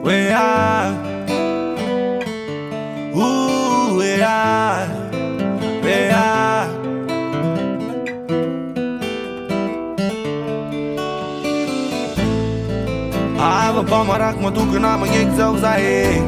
we are. Ooh, we are. We are. Ai vă pamarak mă duc în amă ngek zau zae.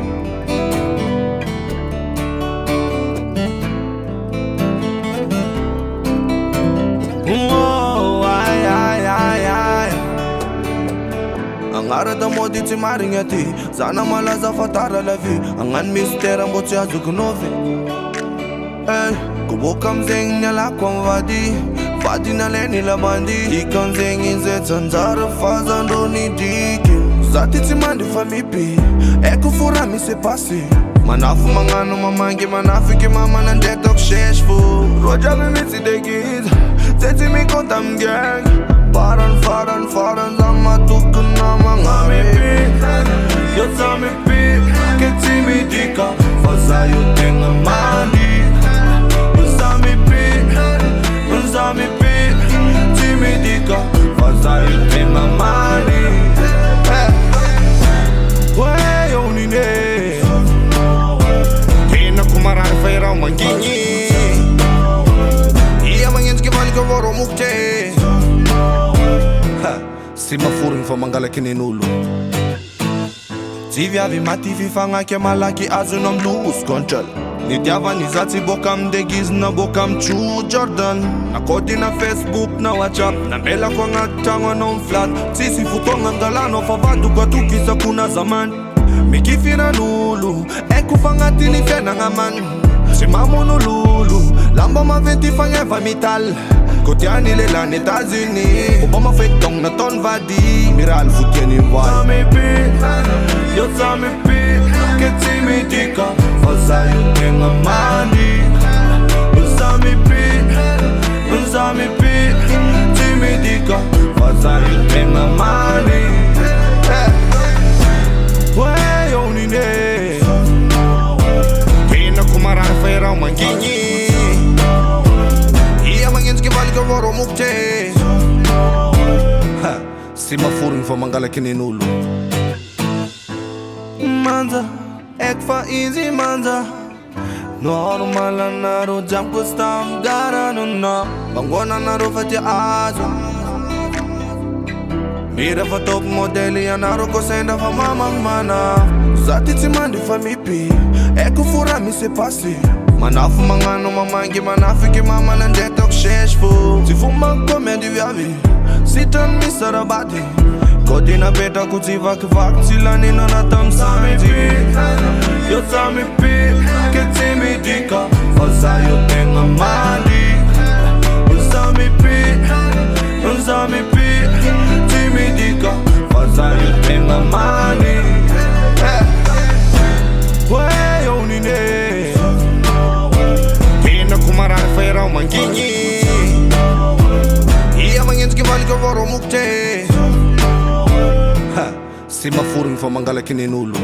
Angara da modi ti maringati Zana malaza fatara la vie Angan mistera mboti azuku novi Kuboka mzengi la kwa mvadi Vadi na leni la bandi Ika mzengi nzetsa nzara faza ndoni diki Zati ti mandi famipi Eko fura mi se pasi Manafu mangano mamangi manafiki mama na ndekdok sheshfu Roja mi mitsi dekiz Zeti mi konta mgang Faran zama tukun nama ngami pi Yo zami pi Keti mi dika Faza yo tenga mandi Zami pi Timi dika Faza yo tenga mandi Wey yo nine Tina kumaran feira umangingi Iya manginski valika voro mukte Simafuring fa mangala kininulu Tivy avy maty fifagnaky malaky azonao lose control Nitiavany zatsy boka amdegizina boka amtro Jordan Nakody na Facebook na WhatsApp Nambelako agnaty tragno anao miflat Tsisy fotoagna angalanao fa vadoko atokisako na zamany Mikifiran'olo Eko fagnatiny fiainagna man Tsy mamon'ololo Lamba maventy fagneva mital Kotiani lela ni États-Unis Obama fake tong na ton vadi Miral futieni mboy Zami pi Yo zami pi Keti mi dika Faza yo tenga mandi Zami pi Timi dika Faza yo tenga mandi Wey yo nine Tina kumaran feira umangingi Manginski valika voro mukte Simafuring fa mangala kininulu Manza Ek fa easy manza Normal naro jam ko stam gara nuna Bangona naro fati azo Mira fa top modeli ya naro ko senda fa mamang mana Zati ti mandi fa mipi Eko fura mi se pasi Manafu mangano mamangi manafiki mama na ndekdok sheshfu Tifuma komedi vyavi Sitan mi sarabati Kodi na beta kuti vak Silani na natam sami pi Yo sami pi Keti mi dika Faza yo tenga mandi Zami pi Timi dika Faza yo tenga mandi Wey yo nine Kumaran feira umangingi Iya manginski valika voro mukte Simafuring fa mangala kininulu